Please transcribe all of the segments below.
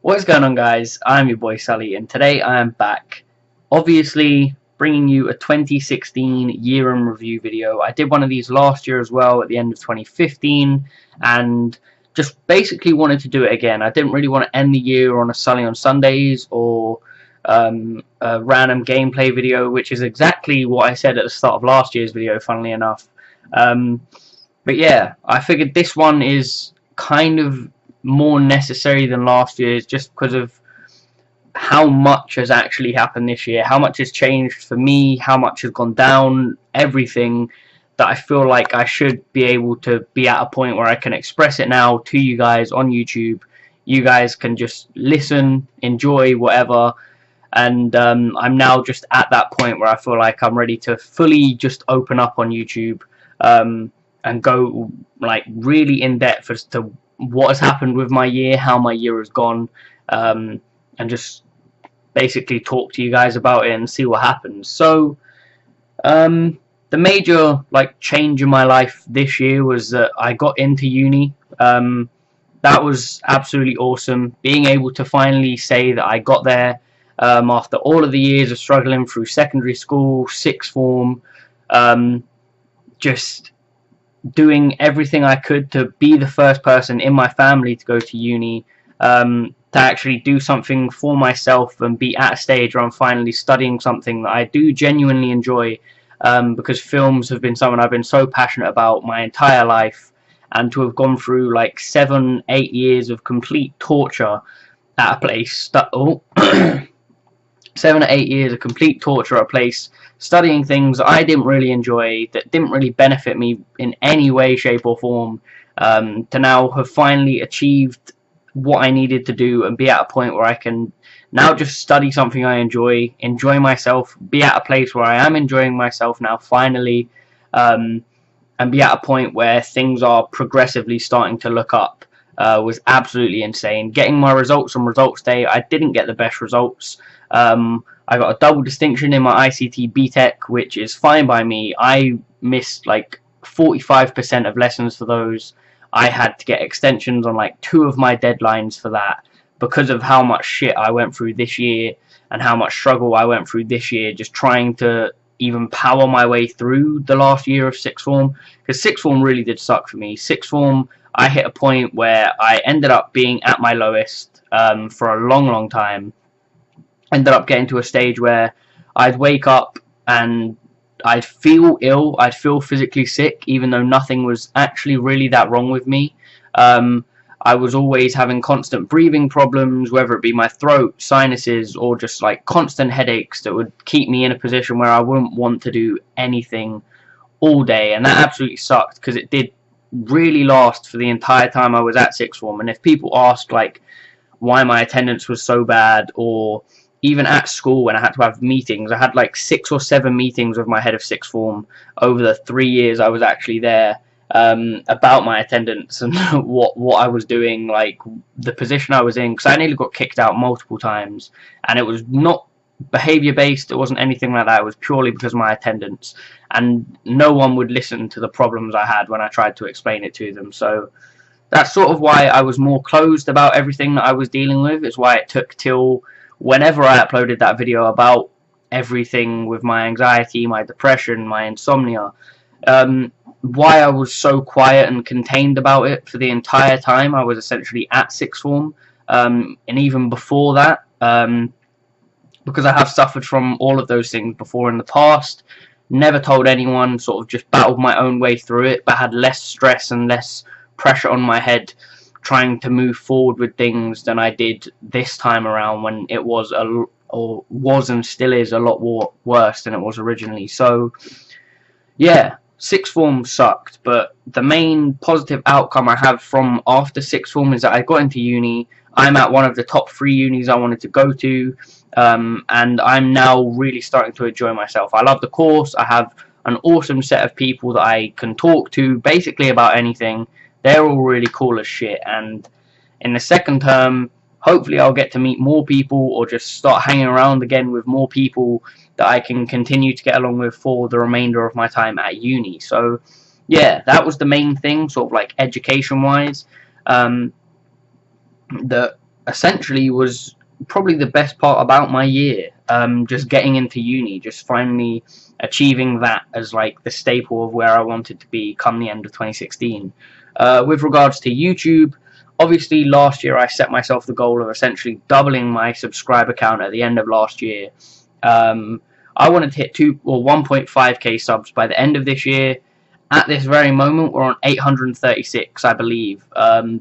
What's going on, guys? I'm your boy Sully, and today I am back, obviously bringing you a 2016 year in review video. I did one of these last year as well at the end of 2015, and just basically wanted to do it again. I didn't really want to end the year on a Sully on Sundays or a random gameplay video, which is exactly what I said at the start of last year's video, funnily enough. But yeah, I figured this one is kind of more necessary than last year's, just because of how much has actually happened this year, how much has changed for me, how much has gone down, everything that I feel like I should be able to be at a point where I can express it now to you guys on YouTube. You guys can just listen, enjoy, whatever, and I'm now just at that point where I feel like I'm ready to fully just open up on YouTube and go like really in depth as to what has happened with my year, how my year has gone, and just basically talk to you guys about it and see what happens. So the major change in my life this year was that I got into uni. That was absolutely awesome, being able to finally say that I got there after all of the years of struggling through secondary school, sixth form, just doing everything I could to be the first person in my family to go to uni, to actually do something for myself and be at a stage where I'm finally studying something that I do genuinely enjoy, because films have been something I've been so passionate about my entire life, and to have gone through like 7-8 years of complete torture at a place 7 or 8 years of complete torture at a place, studying things I didn't really enjoy, that didn't really benefit me in any way, shape or form, to now have finally achieved what I needed to do and be at a point where I can now just study something I enjoy myself, be at a place where I am enjoying myself now finally, and be at a point where things are progressively starting to look up, was absolutely insane. Getting my results on results day, I didn't get the best results. I got a double distinction in my ICT BTEC, which is fine by me. I missed like 45% of lessons for those. I had to get extensions on like 2 of my deadlines for that, because of how much shit I went through this year and how much struggle I went through this year just trying to even power my way through the last year of sixth form, because sixth form really did suck for me. Sixth form, I hit a point where I ended up being at my lowest for a long time. Ended up getting to a stage where I'd wake up and I'd feel ill, I'd feel physically sick, even though nothing was actually really that wrong with me. I was always having constant breathing problems, whether it be my throat, sinuses, or just like constant headaches that would keep me in a position where I wouldn't want to do anything all day, and that absolutely sucked, because it did really last for the entire time I was at sixth form. And if people ask like why my attendance was so bad, or even at school when I had to have meetings, I had like 6 or 7 meetings with my head of sixth form over the 3 years I was actually there, about my attendance and what I was doing, like the position I was in, because I nearly got kicked out multiple times, and it was not behaviour based, it wasn't anything like that, it was purely because of my attendance, and no one would listen to the problems I had when I tried to explain it to them. So that's sort of why I was more closed about everything that I was dealing with. It's why it took till whenever I uploaded that video about everything with my anxiety, my depression, my insomnia, why I was so quiet and contained about it for the entire time I was essentially at sixth form, and even before that, because I have suffered from all of those things before in the past, never told anyone, sort of just battled my own way through it, but had less stress and less pressure on my head trying to move forward with things than I did this time around, when it was and still is a lot worse than it was originally. So yeah, sixth form sucked, but the main positive outcome I have from after sixth form is that I got into uni. I'm at one of the top 3 unis I wanted to go to, and I'm now really starting to enjoy myself. I love the course. I have an awesome set of people that I can talk to basically about anything. They're all really cool as shit, and in the second term, hopefully I'll get to meet more people, or just start hanging around again with more people that I can continue to get along with for the remainder of my time at uni. So yeah, that was the main thing, sort of like education wise, that essentially was probably the best part about my year. Just getting into uni, just finally achieving that as like the staple of where I wanted to be come the end of 2016. With regards to YouTube, obviously last year I set myself the goal of essentially doubling my subscriber count at the end of last year. I wanted to hit 1.5k subs by the end of this year. At this very moment, we're on 836, I believe. I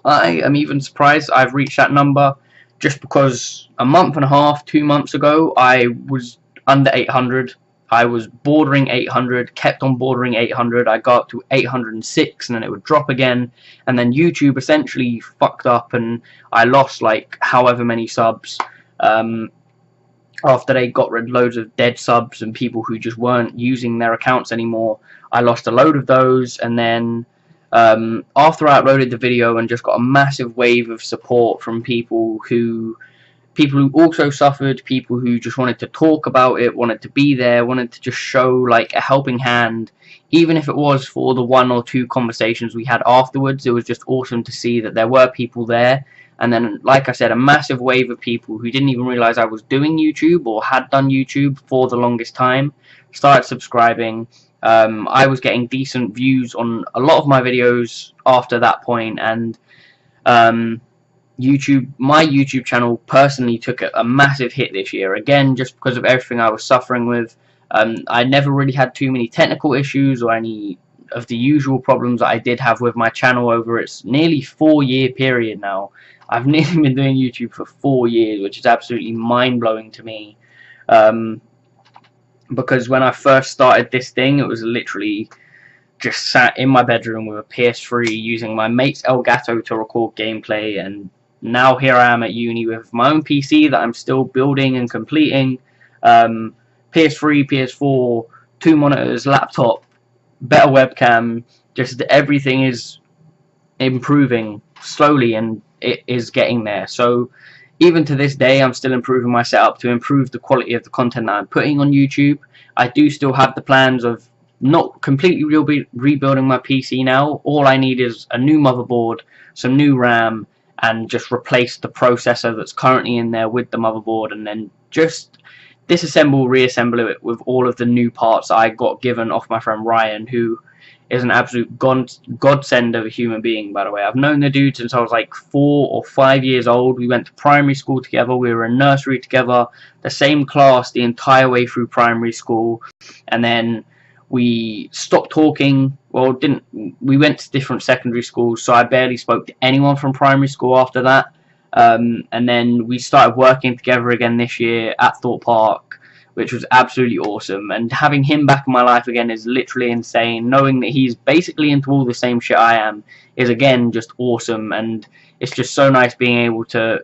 am even surprised I've reached that number, just because a month and a half, 2 months ago, I was under 800. I was bordering 800, kept on bordering 800. I got up to 806, and then it would drop again. And then YouTube essentially fucked up, and I lost like however many subs. After they got rid of loads of dead subs and people who just weren't using their accounts anymore, I lost a load of those. And then after I uploaded the video and just got a massive wave of support from people who also suffered, people who just wanted to talk about it, wanted to be there, wanted to just show like a helping hand, even if it was for the 1 or 2 conversations we had afterwards. It was just awesome to see that there were people there. And then, like I said, a massive wave of people who didn't even realize I was doing YouTube or had done YouTube for the longest time started subscribing. I was getting decent views on a lot of my videos after that point, and my YouTube channel personally took a massive hit this year, again just because of everything I was suffering with. I never really had too many technical issues or any of the usual problems that I did have with my channel over its nearly 4-year period now. I've nearly been doing YouTube for 4 years, which is absolutely mind-blowing to me. Because when I first started this thing, it was literally just sat in my bedroom with a PS3 using my mate's Elgato to record gameplay, and now here I am at uni with my own PC that I'm still building and completing. PS3, PS4, 2 monitors, laptop, better webcam, just everything is improving slowly, and it is getting there. So even to this day, I'm still improving my setup to improve the quality of the content that I'm putting on YouTube. I do still have the plans of not completely rebuilding my PC now. All I need is a new motherboard, some new RAM, and just replace the processor that's currently in there with the motherboard, and then just disassemble, reassemble it with all of the new parts I got given off my friend Ryan, who is an absolute godsend of a human being, by the way. I've known the dude since I was like 4 or 5 years old. We went to primary school together, we were in nursery together, the same class the entire way through primary school, and then we stopped talking. Well, we went to different secondary schools, so I barely spoke to anyone from primary school after that. And then we started working together again this year at Thorpe Park, which was absolutely awesome. And having him back in my life again is literally insane. Knowing that he's basically into all the same shit I am is again just awesome. And it's just so nice being able to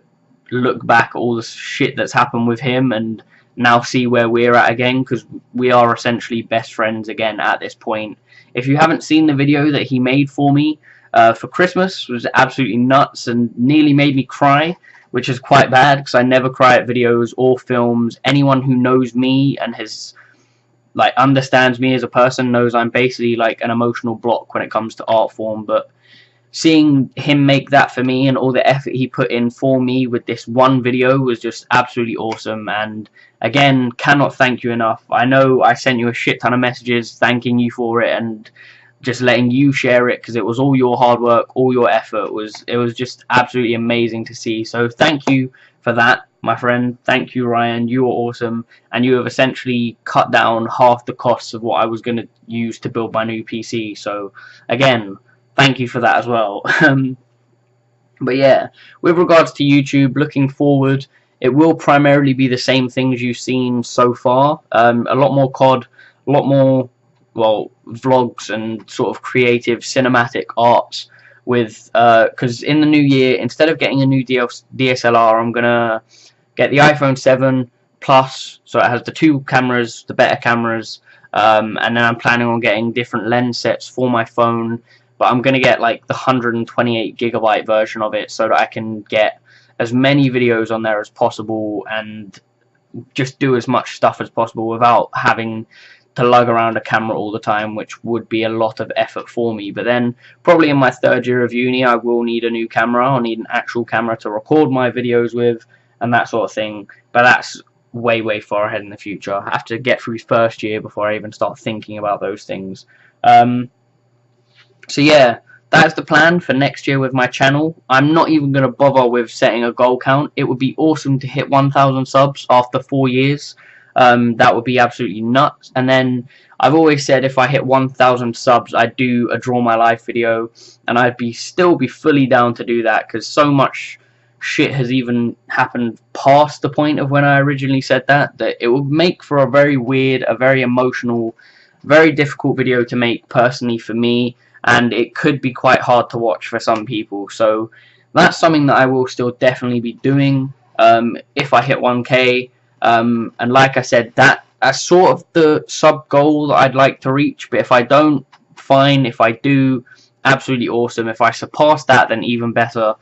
look back at all the shit that's happened with him and now see where we're at again, because we are essentially best friends again at this point. If you haven't seen the video that he made for me for Christmas, it was absolutely nuts and nearly made me cry, which is quite bad because I never cry at videos or films. Anyone who knows me and has understands me as a person knows I'm basically like an emotional block when it comes to art form. But seeing him make that for me and all the effort he put in for me with this one video was just absolutely awesome. And again, cannot thank you enough. I know I sent you a shit ton of messages thanking you for it and just letting you share it, because it was all your hard work, all your effort. It was just absolutely amazing to see. So thank you for that, my friend. Thank you, Ryan. You are awesome, and you have essentially cut down half the costs of what I was going to use to build my new PC. So again, thank you for that as well. But yeah, with regards to YouTube, looking forward, it will primarily be the same things you've seen so far. A lot more COD, a lot more, well, vlogs and sort of creative cinematic arts with because in the new year, instead of getting a new DSLR, I'm gonna get the iPhone 7 Plus, so it has the 2 cameras, the better cameras, and then I'm planning on getting different lens sets for my phone, but I'm gonna get like the 128GB version of it so that I can get as many videos on there as possible and just do as much stuff as possible without having to lug around a camera all the time, which would be a lot of effort for me. But then probably in my 3rd year of uni I will need a new camera. I'll need an actual camera to record my videos with and that sort of thing, but that's way far ahead in the future. I have to get through 1st year before I even start thinking about those things. So yeah, that's the plan for next year with my channel. I'm not even going to bother with setting a goal count. It would be awesome to hit 1,000 subs after 4 years. That would be absolutely nuts. And then I've always said if I hit 1,000 subs, I'd do a Draw My Life video, and I'd still be fully down to do that, because so much shit has even happened past the point of when I originally said that it would make for a very weird, a very emotional, very difficult video to make personally for me, and it could be quite hard to watch for some people. So that's something that I will still definitely be doing if I hit 1k. And like I said, that's sort of the sub goal that I'd like to reach, but if I don't, fine. If I do, absolutely awesome. If I surpass that, then even better.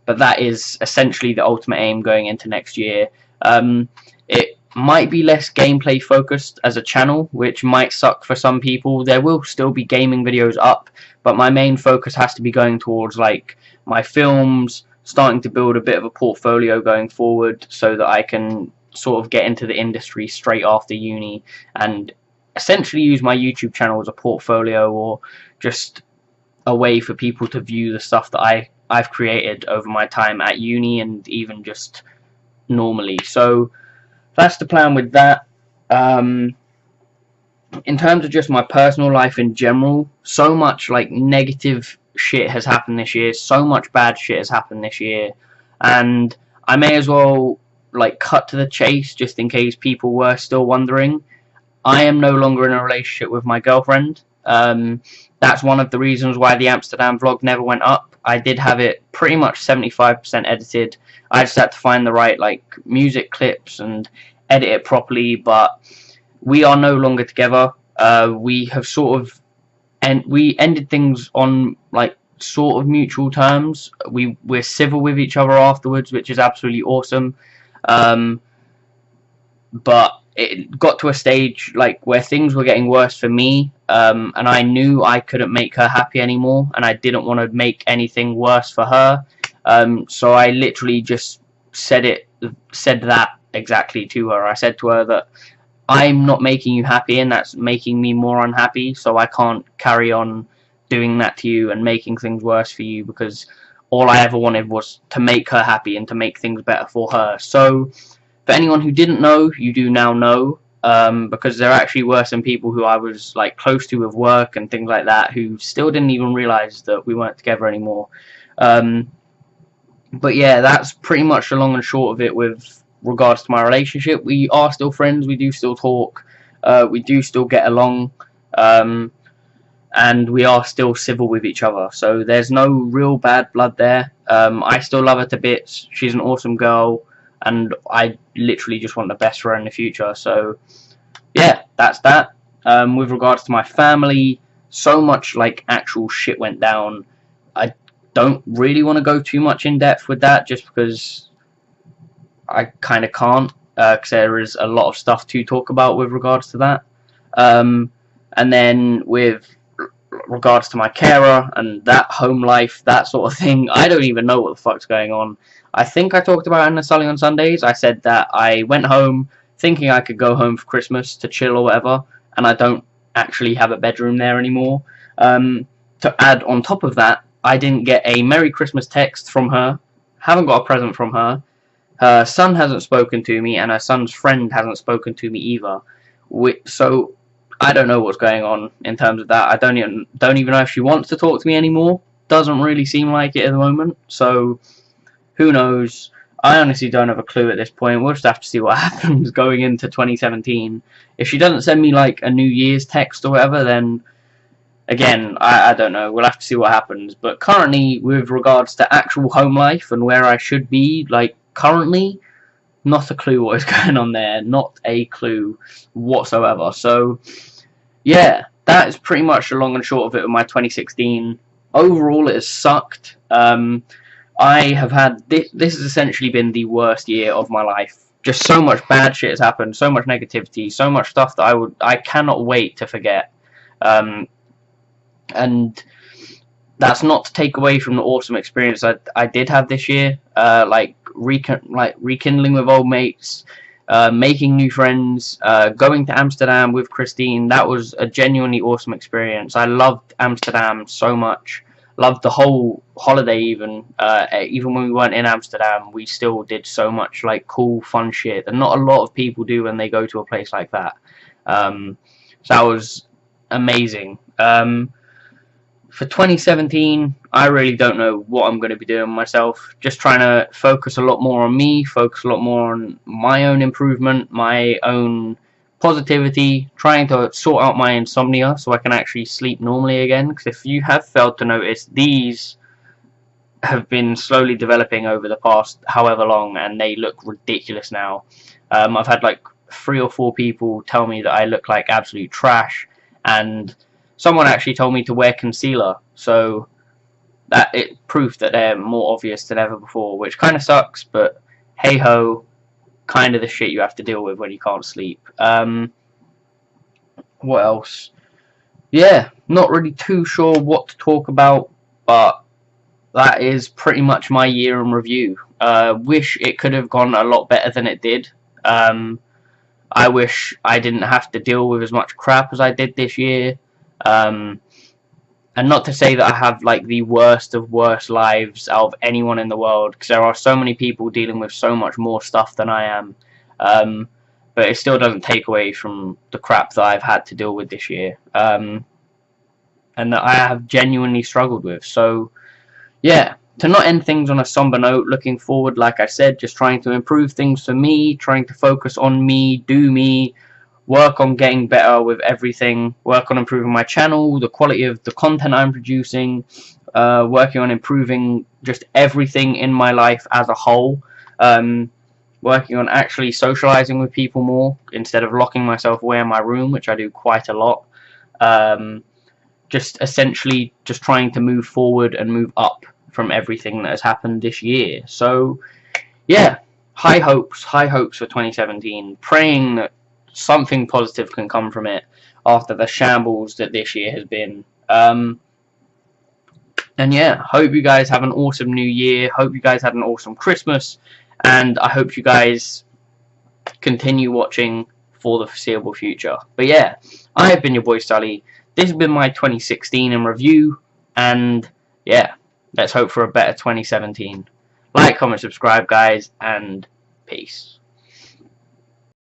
But that is essentially the ultimate aim going into next year. It might be less gameplay focused as a channel, which might suck for some people. There will still be gaming videos up, but my main focus has to be going towards like my films, starting to build a bit of a portfolio going forward so that I can sort of get into the industry straight after uni and essentially use my YouTube channel as a portfolio, or just a way for people to view the stuff that I've created over my time at uni and even just normally. So that's the plan with that. In terms of just my personal life in general, so much like negative shit has happened this year, so much bad shit has happened this year, and I may as well like cut to the chase just in case people were still wondering. I am no longer in a relationship with my girlfriend. That's one of the reasons why the Amsterdam vlog never went up. I did have it pretty much 75% edited. I just had to find the right like music clips and edit it properly, but we are no longer together. We have sort of we ended things on like sort of mutual terms. We're civil with each other afterwards, which is absolutely awesome. But it got to a stage like where things were getting worse for me, and I knew I couldn't make her happy anymore, and I didn't want to make anything worse for her. So I literally just said that exactly to her. I said to her that I'm not making you happy, and that's making me more unhappy, so I can't carry on doing that to you and making things worse for you, because all I ever wanted was to make her happy and to make things better for her. So for anyone who didn't know, you do now know, because there actually were some people who I was like close to with work and things like that who still didn't even realise that we weren't together anymore. But yeah, that's pretty much the long and short of it with regards to my relationship. We are still friends, we do still talk, we do still get along, and we are still civil with each other, so there's no real bad blood there. I still love her to bits, she's an awesome girl, and I literally just want the best for her in the future. So yeah, that's that. With regards to my family, so much like actual shit went down. I don't really want to go too much in depth with that, just because I kind of can't, because there is a lot of stuff to talk about with regards to that. And then with regards to my carer and that home life, that sort of thing, I don't even know what the fuck's going on. I think I talked about it in the Sully on Sundays. I said that I went home thinking I could go home for Christmas to chill or whatever, and I don't actually have a bedroom there anymore. To add on top of that, I didn't get a Merry Christmas text from her, haven't got a present from her, her son hasn't spoken to me, and her son's friend hasn't spoken to me either. So I don't know what's going on in terms of that. I don't even know if she wants to talk to me anymore. Doesn't really seem like it at the moment, so who knows. I honestly don't have a clue at this point. We'll just have to see what happens going into 2017. If she doesn't send me like a New Year's text or whatever, then again, I don't know. We'll have to see what happens. But currently, with regards to actual home life and where I should be, like currently, not a clue what is going on there. Not a clue whatsoever. So yeah, that is pretty much the long and short of it with my 2016. Overall, it has sucked. I have had this has essentially been the worst year of my life just so much bad shit has happened, so much negativity, so much stuff that I cannot wait to forget. And that's not to take away from the awesome experience I did have this year, like rekindling with old mates, making new friends, going to Amsterdam with Christine. That was a genuinely awesome experience. I loved Amsterdam so much. Loved the whole holiday. Even when we weren't in Amsterdam, we still did so much like cool, fun shit that not a lot of people do when they go to a place like that. So that was amazing. For 2017, I really don't know what I'm going to be doing myself. Just trying to focus a lot more on me, focus a lot more on my own improvement, my own positivity, trying to sort out my insomnia so I can actually sleep normally again. Because if you have failed to notice, these have been slowly developing over the past however long, and they look ridiculous now. I've had like 3 or 4 people tell me that I look like absolute trash, and someone actually told me to wear concealer, so that it proof that they're more obvious than ever before, which kind of sucks, but hey ho, kind of the shit you have to deal with when you can't sleep. What else? Yeah, not really too sure what to talk about, but that is pretty much my year in review. Wish it could have gone a lot better than it did. I wish I didn't have to deal with as much crap as I did this year. And not to say that I have like the worst of worst lives out of anyone in the world, because there are so many people dealing with so much more stuff than I am. But it still doesn't take away from the crap that I've had to deal with this year, and that I have genuinely struggled with. So yeah, to not end things on a somber note, looking forward, like I said, just trying to improve things for me, trying to focus on me, do me, work on getting better with everything, work on improving my channel, the quality of the content I'm producing, working on improving just everything in my life as a whole, working on actually socializing with people more instead of locking myself away in my room, which I do quite a lot. Just essentially just trying to move forward and move up from everything that has happened this year. So yeah, high hopes for 2017, praying that something positive can come from it after the shambles that this year has been. And yeah, hope you guys have an awesome new year, hope you guys had an awesome Christmas, and I hope you guys continue watching for the foreseeable future. But yeah, I have been your boy Sully. This has been my 2016 in review, and yeah, let's hope for a better 2017. Like, comment, subscribe, guys, and peace.